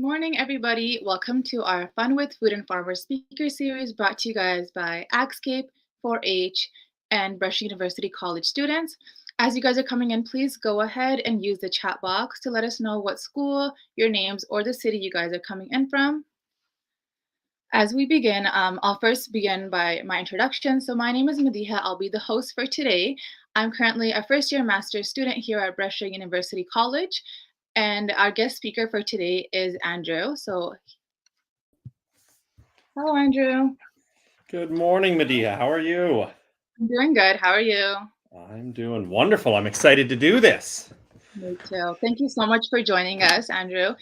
Morning, everybody. Welcome to our Fun with Food and Farmers speaker series brought to you guys by AgScape, 4-H, and Brescia University College students. As you guys are coming in, please go ahead and use the chat box to let us know what school, your names, or the city you guys are coming in from. As we begin, I'll first begin by my introduction. So my name is Madiha. I'll be the host for today. I'm currently a first-year master's student here at Brescia University College, and our guest speaker for today is Andrew. So, hello, Andrew. Good morning, Medea. How are you? I'm doing good. How are you? I'm doing wonderful. I'm excited to do this. Me too. Thank you so much for joining us, Andrew.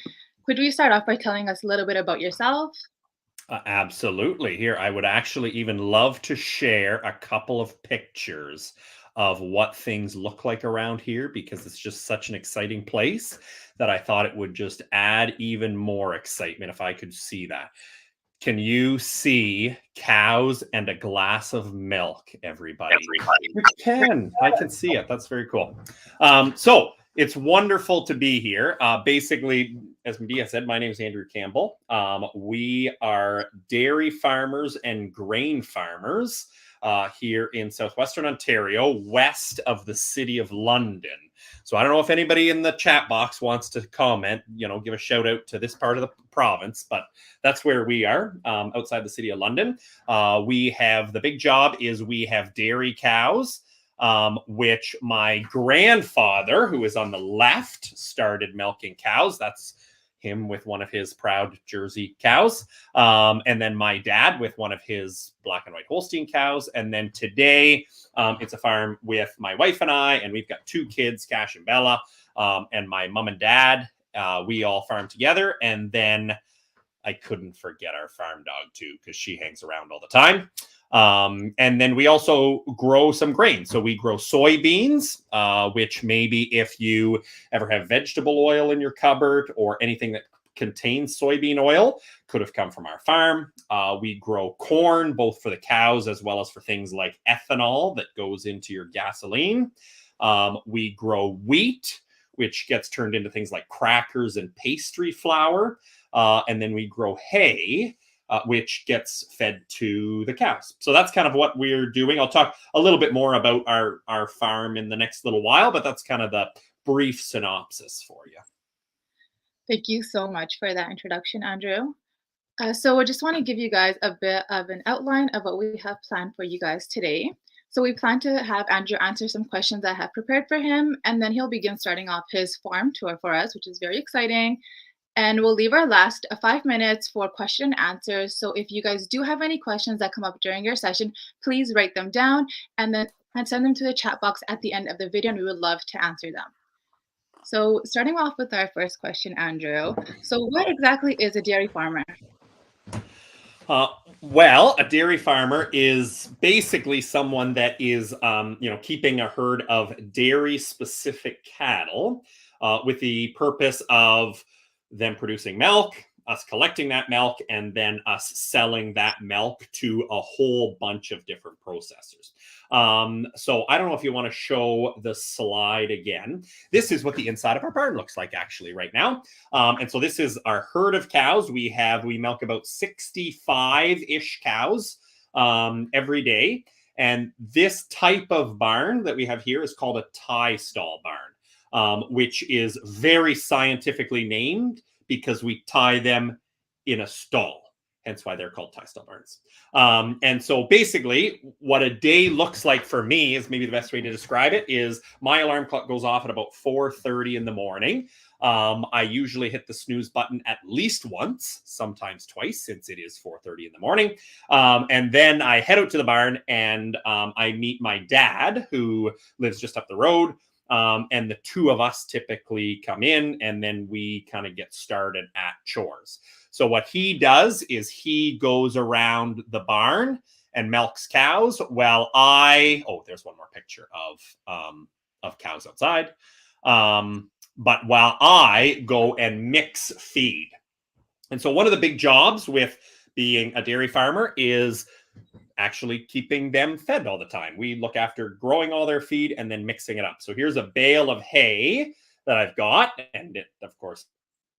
Could we start off by telling us a little bit about yourself? Absolutely. Here, I would actually even love to share a couple of pictures of what things look like around here because it's just such an exciting place that I thought it would just add even more excitement if I could see that. Can you see cows and a glass of milk, everybody? You can. I can see it. That's very cool. So it's wonderful to be here. Basically, as Medea said, my name is Andrew Campbell. We are dairy farmers and grain farmers here in southwestern Ontario, west of the city of London. So I don't know if anybody in the chat box wants to comment, give a shout out to this part of the province, but that's where we are, outside the city of London. We have the big job is we have dairy cows, which my grandfather, who is on the left, started milking cows. That's him with one of his proud Jersey cows. And then my dad with one of his black and white Holstein cows. And then today, it's a farm with my wife and I, and we've got two kids, Cash and Bella, and my mom and dad. We all farm together. And then I couldn't forget our farm dog too, because she hangs around all the time. And then we also grow some grain. So we grow soybeans, which maybe if you ever have vegetable oil in your cupboard or anything that contains soybean oil could have come from our farm. We grow corn, both for the cows as well as for things like ethanol that goes into your gasoline. We grow wheat, which gets turned into things like crackers and pastry flour. And then we grow hay, which gets fed to the cows. So that's kind of what we're doing. I'll talk a little bit more about our farm in the next little while, but that's kind of the brief synopsis for you. Thank you so much for that introduction, Andrew. So I just want to give you guys a bit of an outline of what we have planned for you guys today. So we plan to have Andrew answer some questions I have prepared for him, and then he'll begin starting off his farm tour for us, which is very exciting. And we'll leave our last 5 minutes for question and answers. So if you guys do have any questions that come up during your session, please write them down and then send them to the chat box at the end of the video, and we would love to answer them. So starting off with our first question, Andrew. So what exactly is a dairy farmer? Well, a dairy farmer is basically someone that is, keeping a herd of dairy-specific cattle with the purpose of them producing milk, us collecting that milk, and then us selling that milk to a whole bunch of different processors. So I don't know if you want to show the slide again. This is what the inside of our barn looks like actually right now. And so this is our herd of cows. We milk about 65-ish cows every day. And this type of barn that we have here is called a tie stall barn, which is very scientifically named because we tie them in a stall, hence why they're called tie stall barns. And so basically what a day looks like for me is maybe the best way to describe it is my alarm clock goes off at about 4:30 in the morning. I usually hit the snooze button at least once, sometimes twice, since it is 4:30 in the morning. And then I head out to the barn and I meet my dad, who lives just up the road. And the two of us typically come in and then we kind of get started at chores. So what he does is he goes around the barn and milks cows while there's one more picture of cows outside. But while I go and mix feed. And so one of the big jobs with being a dairy farmer is actually keeping them fed all the time. We look after growing all their feed and then mixing it up. So here's a bale of hay that I've got, and it, of course,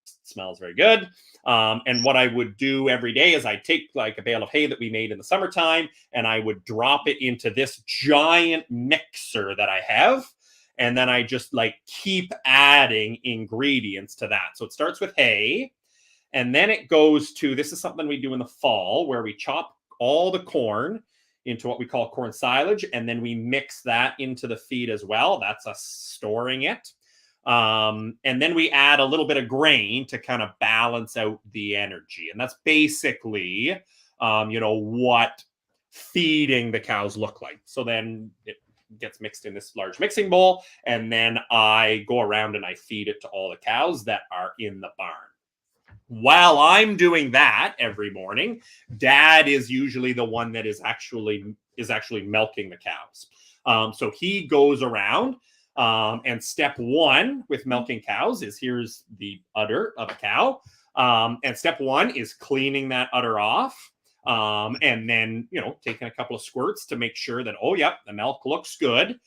smells very good. And what I would do every day is I'd take like a bale of hay that we made in the summertime, and I would drop it into this giant mixer that I have. And then I just like keep adding ingredients to that. So it starts with hay, and then it goes to, this is something we do in the fall, where we chop all the corn into what we call corn silage, and then we mix that into the feed as well. That's us storing it. And then we add a little bit of grain to kind of balance out the energy. And that's basically, what feeding the cows look like. So then it gets mixed in this large mixing bowl, and then I go around and I feed it to all the cows that are in the barn. While I'm doing that every morning, Dad is usually the one that is actually milking the cows. So he goes around, and step one with milking cows is, here's the udder of a cow, and step one is cleaning that udder off, and then taking a couple of squirts to make sure that, oh yep, the milk looks good.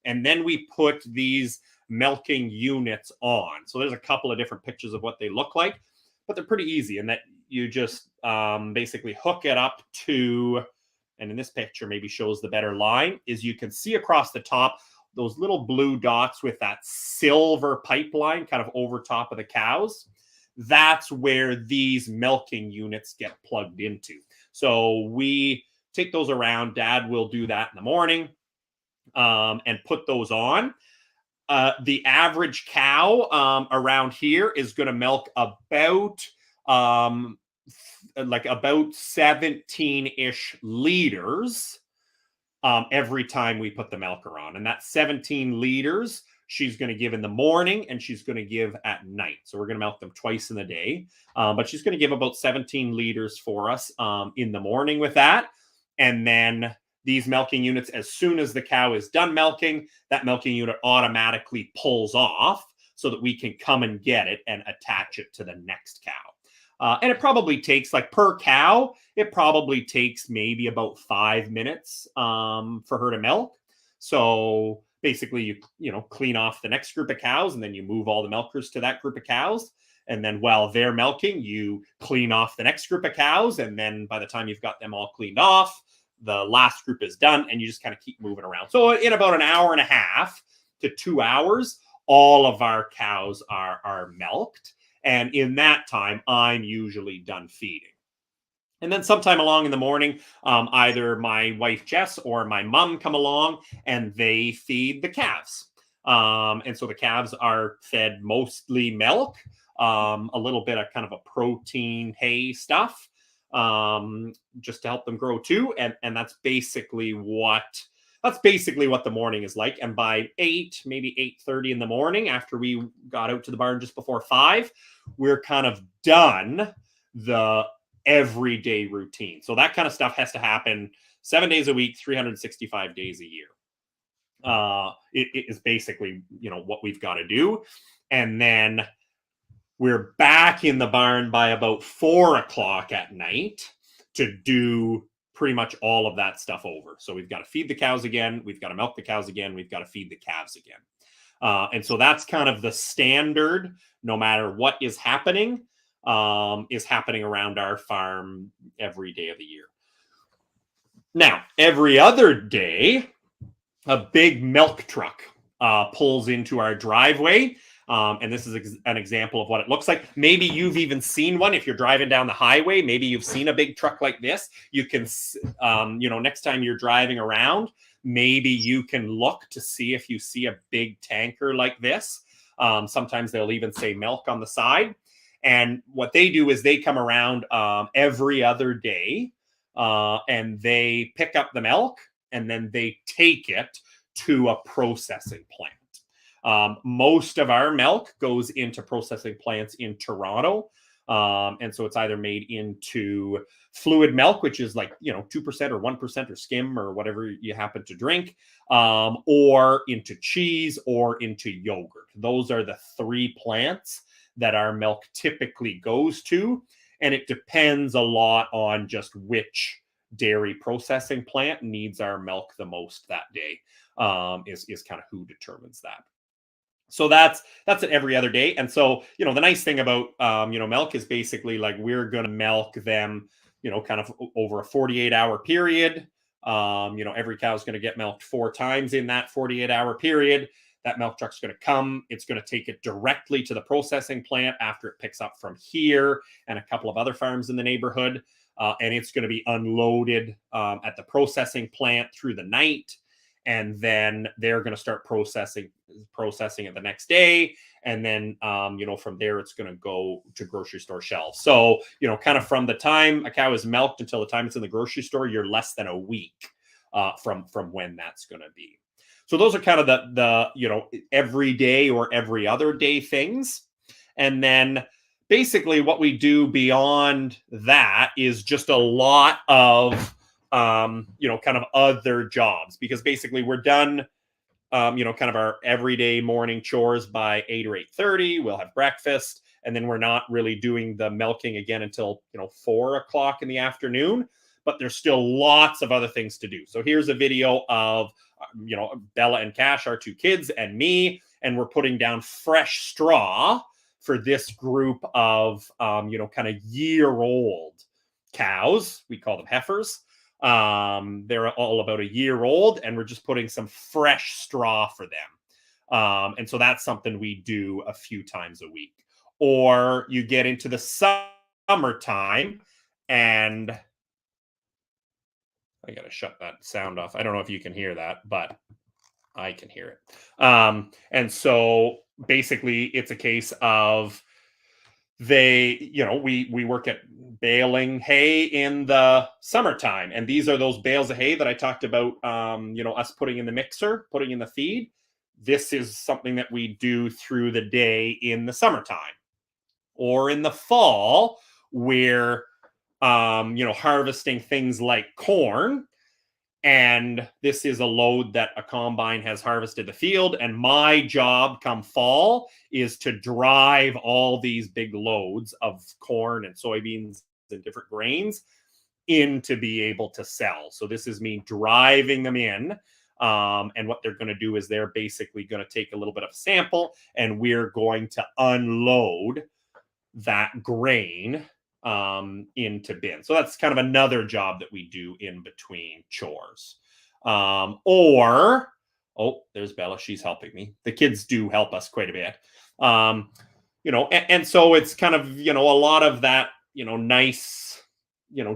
And then we put these milking units on. So there's a couple of different pictures of what they look like, but they're pretty easy in that you just basically hook it up to, and in this picture maybe shows the better line, is you can see across the top those little blue dots with that silver pipeline kind of over top of the cows. That's where these milking units get plugged into. So we take those around. Dad will do that in the morning, and put those on. The average cow around here is going to milk about 17-ish liters every time we put the milker on. And that 17 liters she's going to give in the morning, and she's going to give at night. So we're going to milk them twice in the day. But she's going to give about 17 liters for us in the morning with that. And then these milking units, as soon as the cow is done milking, that milking unit automatically pulls off so that we can come and get it and attach it to the next cow. And it probably takes, like, per cow, it probably takes maybe about 5 minutes for her to milk. So basically, you clean off the next group of cows, and then you move all the milkers to that group of cows. And then while they're milking, you clean off the next group of cows. And then by the time you've got them all cleaned off, the last group is done, and you just kind of keep moving around. So in about an hour and a half to 2 hours, all of our cows are milked. And in that time, I'm usually done feeding. And then sometime along in the morning, either my wife Jess or my mom come along, and they feed the calves. And so the calves are fed mostly milk, a little bit of kind of a protein hay stuff, just to help them grow too. And that's basically what the morning is like. And by 8, maybe 8:30 in the morning, after we got out to the barn just before 5, we're kind of done the everyday routine. So that kind of stuff has to happen 7 days a week, 365 days a year. It is basically, what we've got to do. And then we're back in the barn by about 4 o'clock at night to do pretty much all of that stuff over. So we've got to feed the cows again. We've got to milk the cows again. We've got to feed the calves again. And so that's kind of the standard, no matter what is happening around our farm every day of the year. Now, every other day, a big milk truck pulls into our driveway. And this is an example of what it looks like. Maybe you've even seen one. If you're driving down the highway, maybe you've seen a big truck like this. You can, next time you're driving around, maybe you can look to see if you see a big tanker like this. Sometimes they'll even say milk on the side. And what they do is they come around every other day, and they pick up the milk, and then they take it to a processing plant. Most of our milk goes into processing plants in Toronto. And so it's either made into fluid milk, which is like, 2% or 1% or skim or whatever you happen to drink, or into cheese or into yogurt. Those are the 3 plants that our milk typically goes to. And it depends a lot on just which dairy processing plant needs our milk the most that day, is kind of who determines that. So that's it every other day. And so, the nice thing about milk is basically like we're gonna milk them, kind of over a 48-hour period. Every cow is gonna get milked 4 times in that 48-hour period. That milk truck's gonna come, it's gonna take it directly to the processing plant after it picks up from here and a couple of other farms in the neighborhood. And it's going to be unloaded at the processing plant through the night, and then they're going to start processing it the next day, and then from there it's going to go to grocery store shelves. So kind of from the time a cow is milked until the time it's in the grocery store, you're less than a week from when that's going to be. So those are kind of the everyday or every other day things. And then basically what we do beyond that is just a lot of kind of other jobs, because basically we're done kind of our everyday morning chores by 8 or 8:30. We'll have breakfast, and then we're not really doing the milking again until 4 o'clock in the afternoon. But there's still lots of other things to do. So here's a video of Bella and Cash, our 2 kids, and me, and we're putting down fresh straw for this group of kind of year-old cows. We call them heifers. They're all about a year old, and we're just putting some fresh straw for them. And so that's something we do a few times a week. Or you get into the summertime, and I got to shut that sound off. I don't know if you can hear that, but I can hear it. And so basically it's a case of we work at baling hay in the summertime. And these are those bales of hay that I talked about, us putting in the mixer, putting in the feed. This is something that we do through the day in the summertime. Or in the fall, we're harvesting things like corn. And this is a load that a combine has harvested the field. And my job come fall is to drive all these big loads of corn and soybeans and different grains in to be able to sell. So this is me driving them in. And what they're going to do is they're basically going to take a little bit of a sample, and we're going to unload that grain into bin. So that's kind of another job that we do in between chores. There's Bella. She's helping me. The kids do help us quite a bit. And so it's kind of, a lot of that, nice,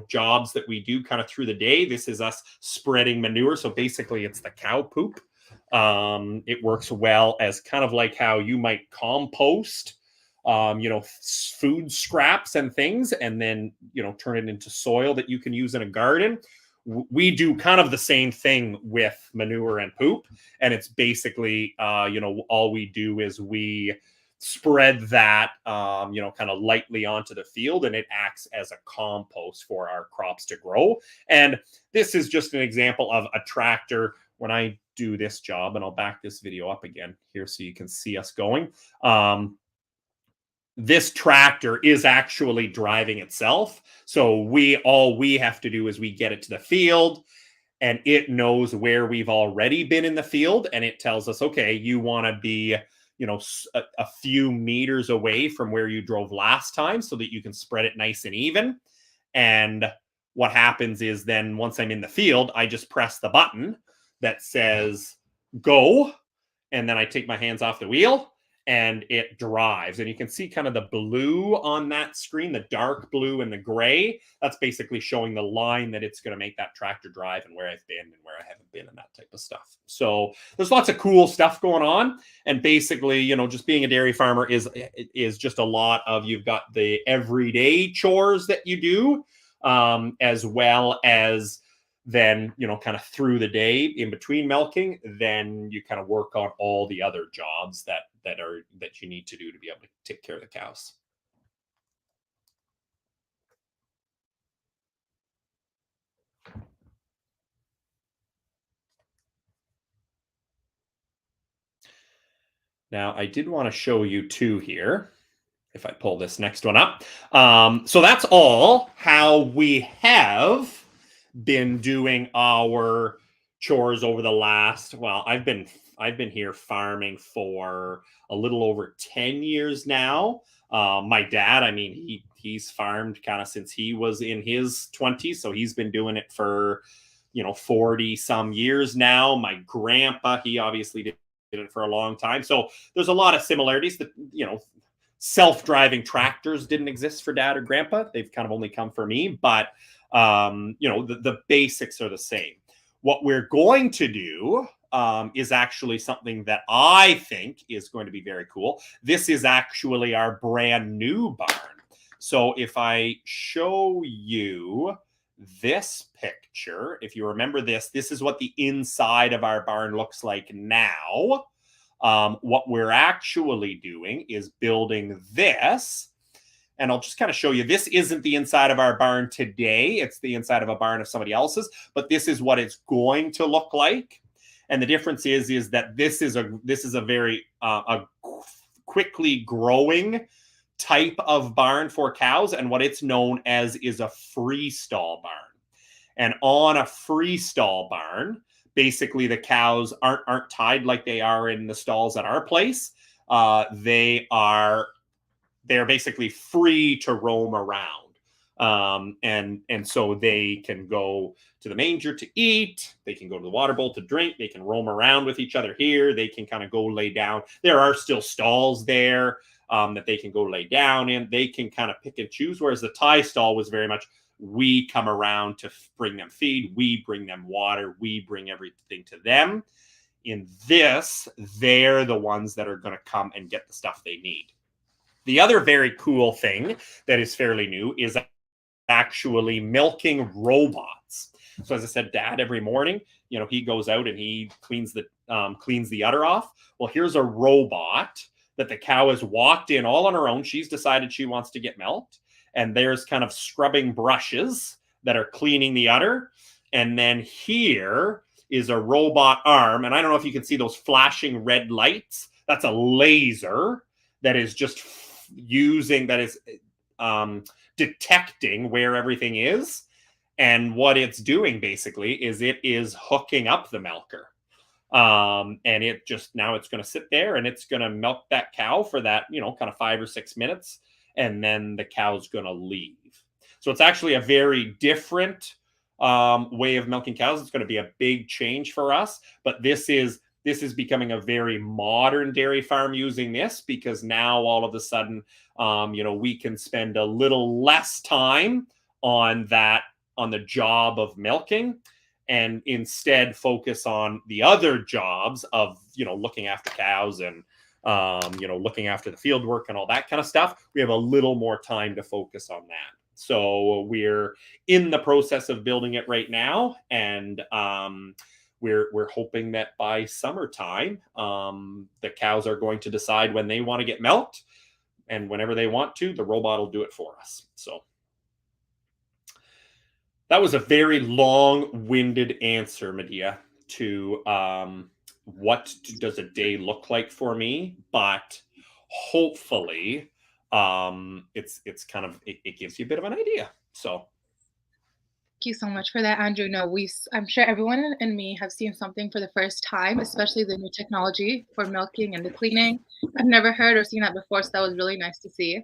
jobs that we do kind of through the day. This is us spreading manure. So basically it's the cow poop. It works well as kind of like how you might compost food scraps and things, and then turn it into soil that you can use in a garden. We do kind of the same thing with manure and poop, and it's basically all we do is we spread that kind of lightly onto the field, and it acts as a compost for our crops to grow. And this is just an example of a tractor. When I do this job, and I'll back this video up again here so you can see us going, this tractor is actually driving itself. So all we have to do is we get it to the field, and it knows where we've already been in the field, and it tells us, okay, you want to be, a few meters away from where you drove last time so that you can spread it nice and even. And what happens is then once I'm in the field, I just press the button that says go, and then I take my hands off the wheel, and it drives. And you can see kind of the blue on that screen, the dark blue and the gray. That's basically showing the line that it's going to make that tractor drive, and where I've been and where I haven't been, and that type of stuff. So there's lots of cool stuff going on. And basically, just being a dairy farmer is just a lot of, you've got the everyday chores that you do, as well as then kind of through the day in between milking, then you kind of work on all the other jobs that you need to do to be able to take care of the cows. Now I did want to show you two here, if I pull this next one up. So that's all how we have been doing our chores over the last, I've been I've been here farming for a little over 10 years now. My dad, I mean, he's farmed kind of since he was in his 20s, so he's been doing it for 40 some years now. My grandpa, he obviously did it for a long time. So there's a lot of similarities. That self-driving tractors didn't exist for dad or grandpa. They've kind of only come for me, but the basics are the same. What we're going to do is actually something that I think is going to be very cool. This is actually our brand new barn. So if I show you this picture, if you remember this is what the inside of our barn looks like now. What we're actually doing is building this. And I'll just kind of show you, this isn't the inside of our barn today. It's the inside of a barn of somebody else's, but this is what it's going to look like. And the difference is that this is a very a quickly growing type of barn for cows. And what it's known as is a freestall barn. And on a freestall barn, basically the cows aren't tied like they are in the stalls at our place. They're basically free to roam around. And so they can go to the manger to eat. They can go to the water bowl to drink. They can roam around with each other here. They can kind of go lay down. There are still stalls there that they can go lay down in. They can kind of pick and choose. Whereas the tie stall was very much, we come around to bring them feed. We bring them water. We bring everything to them. In this, they're the ones that are going to come and get the stuff they need. The other very cool thing that is fairly new is actually milking robots. So as I said, Dad, every morning, he goes out and he cleans the udder off. Well, here's a robot that the cow has walked in all on her own. She's decided she wants to get milked. And there's kind of scrubbing brushes that are cleaning the udder. And then here is a robot arm. And I don't know if you can see those flashing red lights. That's a laser that is just detecting where everything is. And what it's doing basically is it is hooking up the milker. And now it's going to sit there and it's going to milk that cow for that, kind of 5 or 6 minutes. And then the cow's going to leave. So it's actually a very different way of milking cows. It's going to be a big change for us. But this is becoming a very modern dairy farm using this, because now all of a sudden, we can spend a little less time on the job of milking, and instead focus on the other jobs of, looking after cows and, looking after the field work and all that kind of stuff. We have a little more time to focus on that. So we're in the process of building it right now. And, we're hoping that by summertime, the cows are going to decide when they want to get milked, and whenever they want to, the robot will do it for us. So that was a very long-winded answer, Medea, to what does a day look like for me, but hopefully it's kind of, it gives you a bit of an idea. So Thank you so much for that, Andrew. No, I'm sure everyone and me have seen something for the first time, especially the new technology for milking and the cleaning. I've never heard or seen that before, so that was really nice to see.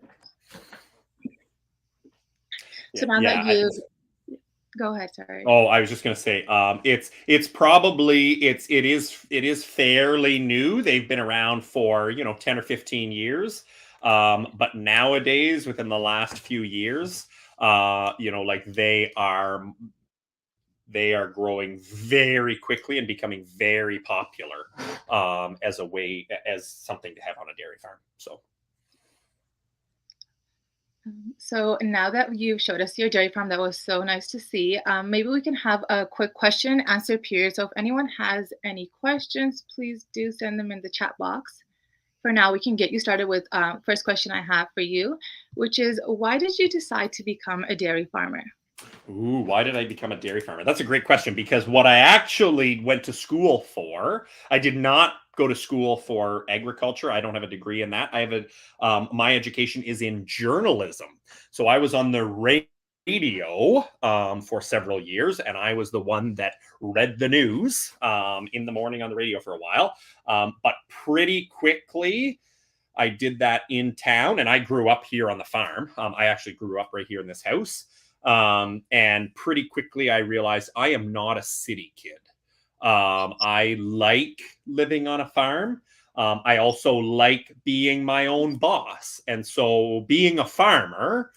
So now that you go ahead, sorry. Oh, I was just going to say, it is fairly new. They've been around for 10 or 15 years, but nowadays, within the last few years, they are growing very quickly and becoming very popular as something to have on a dairy farm. So now that you've showed us your dairy farm, that was so nice to see. Maybe we can have a quick question and answer period. So if anyone has any questions, please do send them in the chat box. For now, we can get you started with first question I have for you, which is, why did you decide to become a dairy farmer? Ooh, why did I become a dairy farmer? That's a great question, because what I actually went to school for, I did not go to school for agriculture. I don't have a degree in that. I have my education is in journalism. So I was on the radio for several years, and I was the one that read the news in the morning on the radio for a while. But pretty quickly, I did that in town, and I grew up here on the farm. I actually grew up right here in this house. And pretty quickly, I realized I am not a city kid. I like living on a farm. I also like being my own boss. And so being a farmer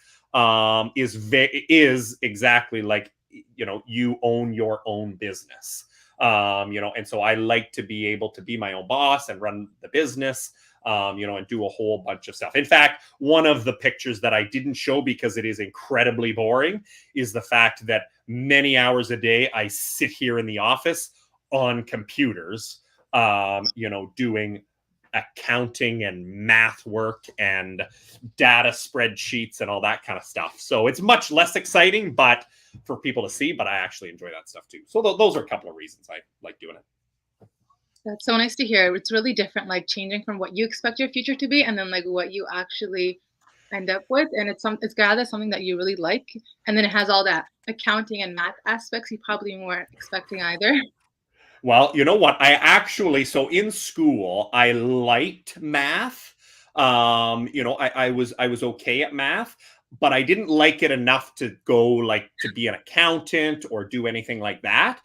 is exactly like, you own your own business. And so I like to be able to be my own boss and run the business, and do a whole bunch of stuff. In fact, one of the pictures that I didn't show because it is incredibly boring is the fact that many hours a day I sit here in the office on computers, doing accounting and math work and data spreadsheets and all that kind of stuff. So it's much less exciting, but for people to see, but I actually enjoy that stuff too. So those are a couple of reasons I like doing it. That's so nice to hear. It's really different, like changing from what you expect your future to be and then like what you actually end up with. And it's rather something that you really like. And then it has all that accounting and math aspects you probably weren't expecting either. Well, you know what? So in school, I liked math. I was okay at math, but I didn't like it enough to go like to be an accountant or do anything like that.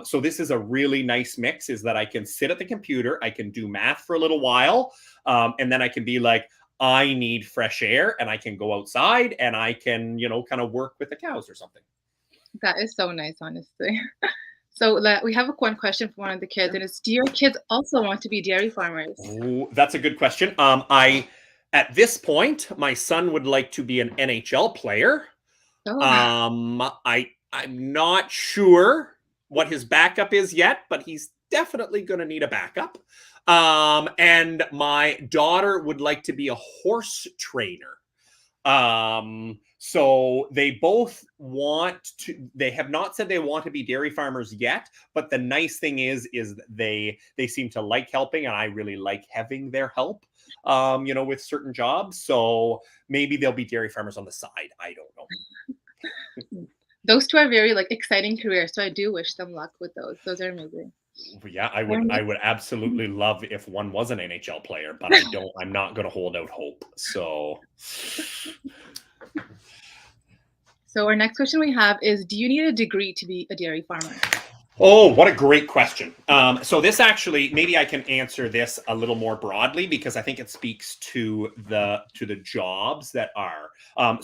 So this is a really nice mix, is that I can sit at the computer, I can do math for a little while, and then I can be like, I need fresh air, and I can go outside and I can, kind of work with the cows or something. That is so nice, honestly. So we have one question from one of the kids, and it's, do your kids also want to be dairy farmers? Ooh, that's a good question. At this point, my son would like to be an NHL player. Oh, I'm not sure what his backup is yet, but he's definitely going to need a backup. And my daughter would like to be a horse trainer. So they both they have not said they want to be dairy farmers yet, but the nice thing is they seem to like helping, and I really like having their help, with certain jobs. So maybe they'll be dairy farmers on the side. I don't know. those two are very like exciting careers. So I do wish them luck with those. Those are amazing. Yeah, I Our would I next, would absolutely love if one was an NHL player, but I'm not going to hold out hope. So so our next question we have is, do you need a degree to be a dairy farmer? Oh, what a great question. So this actually, maybe I can answer this a little more broadly because I think it speaks to the jobs that are.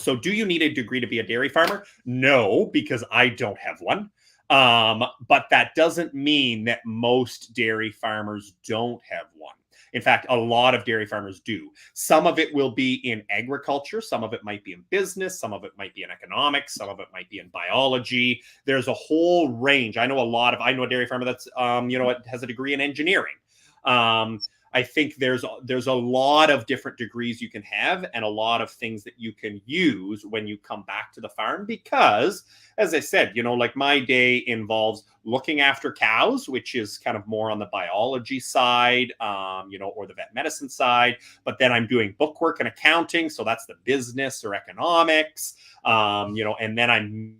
So do you need a degree to be a dairy farmer? No, because I don't have one. But that doesn't mean that most dairy farmers don't have one. In fact, a lot of dairy farmers do. Some of it will be in agriculture. Some of it might be in business. Some of it might be in economics. Some of it might be in biology. There's a whole range. I know a dairy farmer that's, has a degree in engineering. I think there's a lot of different degrees you can have and a lot of things that you can use when you come back to the farm because, as I said, like my day involves looking after cows, which is kind of more on the biology side, or the vet medicine side. But then I'm doing bookwork and accounting, so that's the business or economics, and then I'm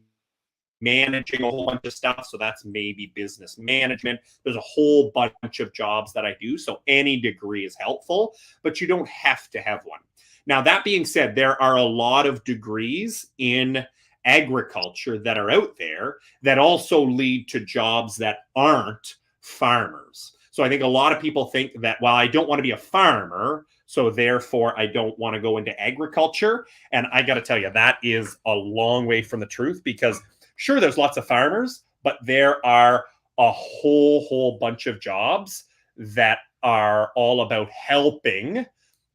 managing a whole bunch of stuff. So that's maybe business management. There's a whole bunch of jobs that I do. So any degree is helpful, but you don't have to have one. Now, that being said, there are a lot of degrees in agriculture that are out there that also lead to jobs that aren't farmers. So I think a lot of people think that, well, I don't want to be a farmer, so therefore I don't want to go into agriculture. And I got to tell you, that is a long way from the truth because sure, there's lots of farmers, but there are a whole bunch of jobs that are all about helping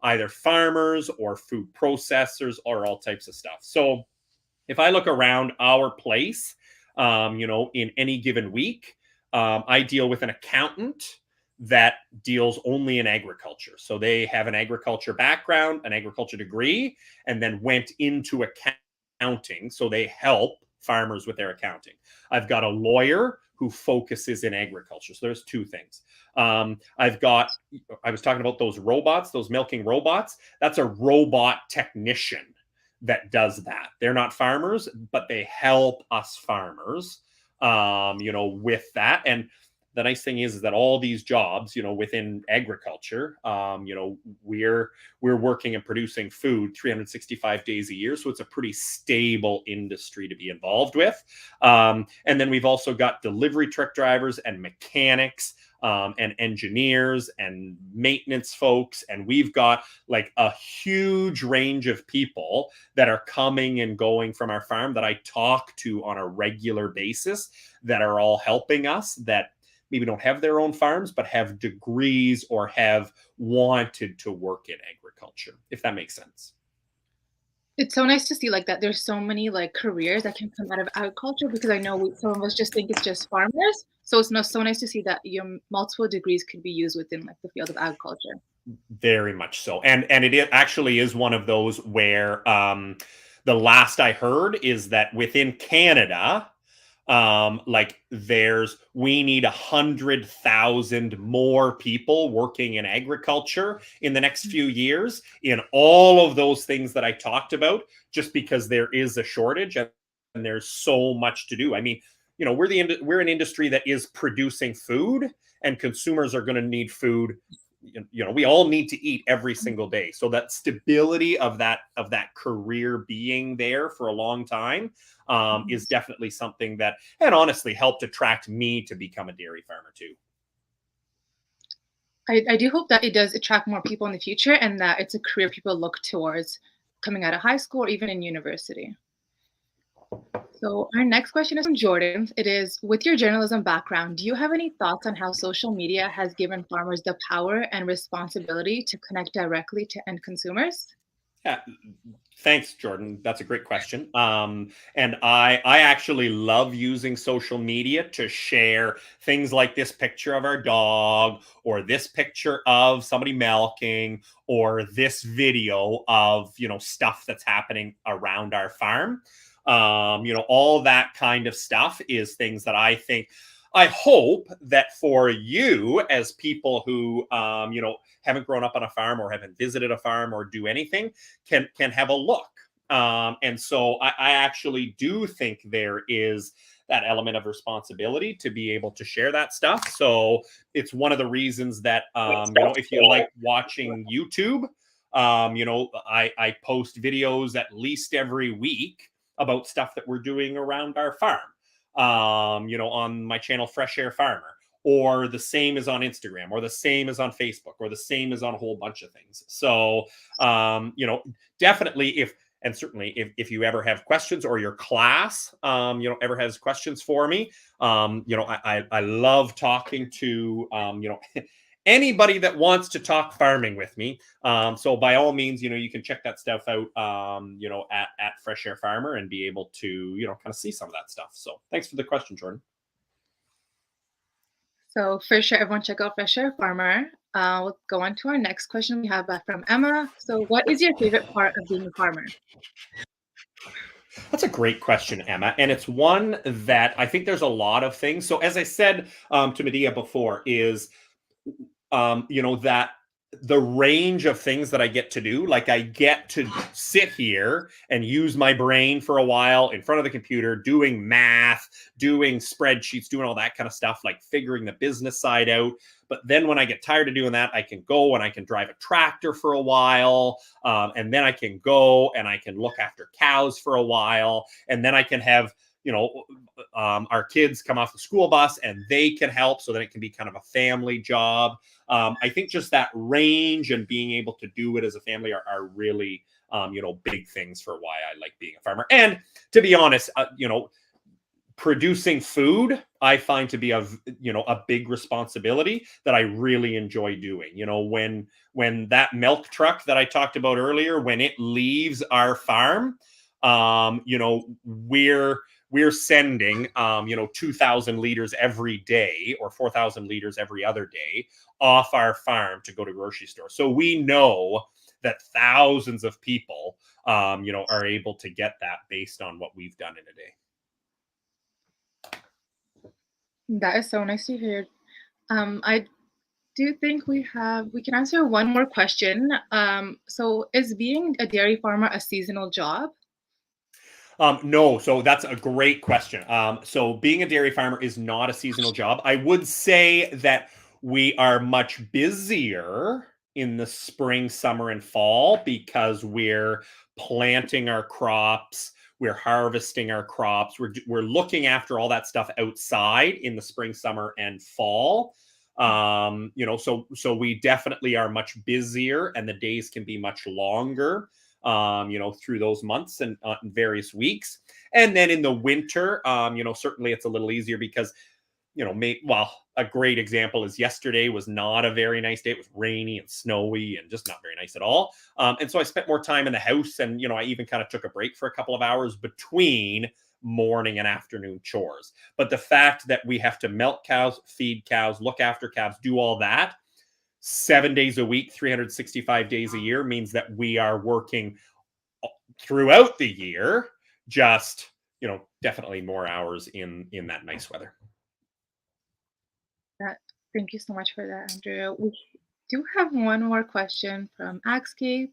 either farmers or food processors or all types of stuff. So if I look around our place, in any given week, I deal with an accountant that deals only in agriculture. So they have an agriculture background, an agriculture degree, and then went into accounting. So they help farmers with their accounting. I've got a lawyer who focuses in agriculture. So there's two things. I was talking about those robots, those milking robots. That's a robot technician that does that. They're not farmers, but they help us farmers, with that. And the nice thing is that all these jobs, within agriculture, we're working and producing food 365 days a year. So it's a pretty stable industry to be involved with. And then we've also got delivery truck drivers and mechanics, and engineers and maintenance folks. And we've got like a huge range of people that are coming and going from our farm that I talk to on a regular basis, that are all helping us, that maybe don't have their own farms, but have degrees or have wanted to work in agriculture, if that makes sense. It's so nice to see like that there's so many like careers that can come out of agriculture, because I know some of us just think it's just farmers. So it's so nice to see that your multiple degrees could be used within like the field of agriculture. Very much so. And actually is one of those where, the last I heard is that within Canada, like we need 100,000 more people working in agriculture in the next few years in all of those things that I talked about, just because there is a shortage and there's so much to do. I mean, we're an industry that is producing food, and consumers are going to need food. We all need to eat every single day. So that stability of that career being there for a long time, is definitely something that had honestly helped attract me to become a dairy farmer too. I do hope that it does attract more people in the future, and that it's a career people look towards coming out of high school or even in university. So our next question is from Jordan. It is, with your journalism background, do you have any thoughts on how social media has given farmers the power and responsibility to connect directly to end consumers? Yeah, thanks, Jordan. That's a great question. And I actually love using social media to share things like this picture of our dog, or this picture of somebody milking, or this video of stuff that's happening around our farm. All that kind of stuff is things that I hope that for you, as people who haven't grown up on a farm or haven't visited a farm or do anything, can have a look. And so I actually do think there is that element of responsibility to be able to share that stuff. So it's one of the reasons that, if you like watching YouTube, I post videos at least every week about stuff that we're doing around our farm, on my channel, Fresh Air Farmer, or the same is on Instagram, or the same is on Facebook, or the same is on a whole bunch of things. So, definitely certainly if you ever have questions, or your class, ever has questions for me, I love talking to, anybody that wants to talk farming with me. So by all means, you can check that stuff out, at Fresh Air Farmer, and be able to, kind of see some of that stuff. So thanks for the question, Jordan. So for sure, everyone check out Fresh Air Farmer. We'll go on to our next question we have from Emma. So what is your favorite part of being a farmer? That's a great question, Emma. And it's one that I think there's a lot of things. So as I said, to Medea before, is that the range of things that I get to do, like I get to sit here and use my brain for a while in front of the computer, doing math, doing spreadsheets, doing all that kind of stuff, like figuring the business side out. But then when I get tired of doing that, I can go and I can drive a tractor for a while. And then I can go and I can look after cows for a while. And then I can have, our kids come off the school bus and they can help, so that it can be kind of a family job. I think just that range and being able to do it as a family are really, big things for why I like being a farmer. And to be honest, producing food, I find to be a big responsibility that I really enjoy doing. When that milk truck that I talked about earlier, when it leaves our farm, we're sending 2,000 liters every day, or 4,000 liters every other day, off our farm to go to grocery store. So we know that thousands of people are able to get that based on what we've done in a day. That is so nice to hear. I do you think we can answer one more question? So is being a dairy farmer a seasonal job? No, so that's a great question. So being a dairy farmer is not a seasonal job. I would say that we are much busier in the spring, summer, and fall because we're planting our crops, we're harvesting our crops, we're looking after all that stuff outside in the spring, summer, and fall. So we definitely are much busier, and the days can be much longer through those months and various weeks. And then in the winter, certainly it's a little easier because, a great example is yesterday was not a very nice day. It was rainy and snowy and just not very nice at all. And so I spent more time in the house, and, I even kind of took a break for a couple of hours between morning and afternoon chores. But the fact that we have to milk cows, feed cows, look after cows, do all that 7 days a week, 365 days a year means that we are working throughout the year, just, definitely more hours in that nice weather. That, thank you so much for that, Andrew. We do have one more question from AgScape.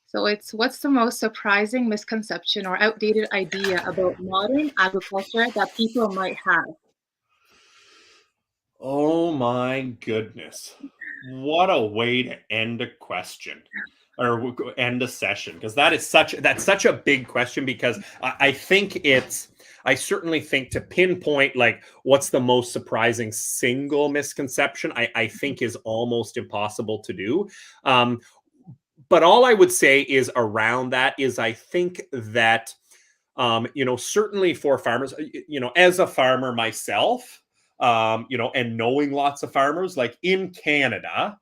So it's, what's the most surprising misconception or outdated idea about modern agriculture that people might have? Oh my goodness. What a way to end a question or end a session, because that's such a big question, because I certainly think to pinpoint like what's the most surprising single misconception, I think is almost impossible to do. But all I would say is around that is I think that certainly for farmers, as a farmer myself, and knowing lots of farmers, like in Canada,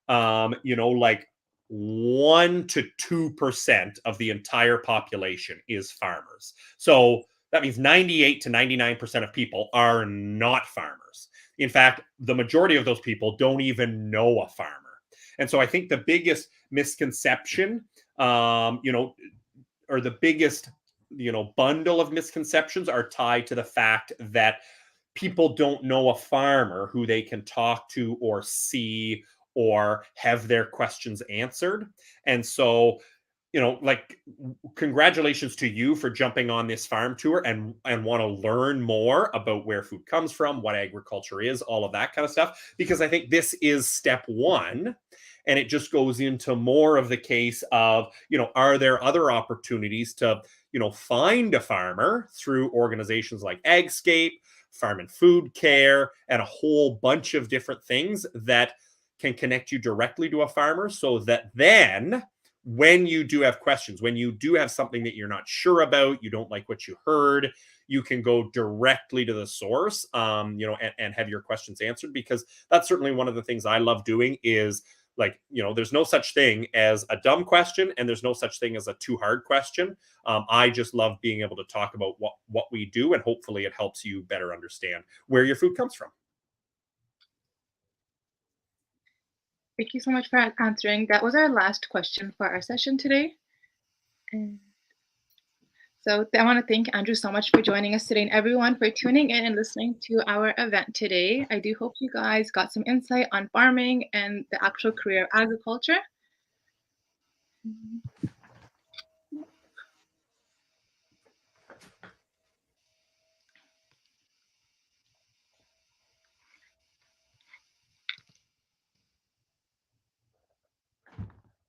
like 1 to 2% of the entire population is farmers. So that means 98 to 99% of people are not farmers. In fact, the majority of those people don't even know a farmer. And so I think the biggest misconception, or the biggest bundle of misconceptions are tied to the fact that people don't know a farmer who they can talk to or see or have their questions answered. And so, like, congratulations to you for jumping on this farm tour and want to learn more about where food comes from, what agriculture is, all of that kind of stuff, because I think this is step one. And it just goes into more of the case of, are there other opportunities to, find a farmer through organizations like AgScape, Farm and Food Care, and a whole bunch of different things that can connect you directly to a farmer, so that then when you do have questions, when you do have something that you're not sure about, you don't like what you heard, you can go directly to the source, and have your questions answered. Because that's certainly one of the things I love doing is, like, there's no such thing as a dumb question, and there's no such thing as a too hard question. I just love being able to talk about what we do, and hopefully it helps you better understand where your food comes from. Thank you so much for answering. That was our last question for our session today. And so I want to thank Andrew so much for joining us today, and everyone for tuning in and listening to our event today. I do hope you guys got some insight on farming and the actual career of agriculture.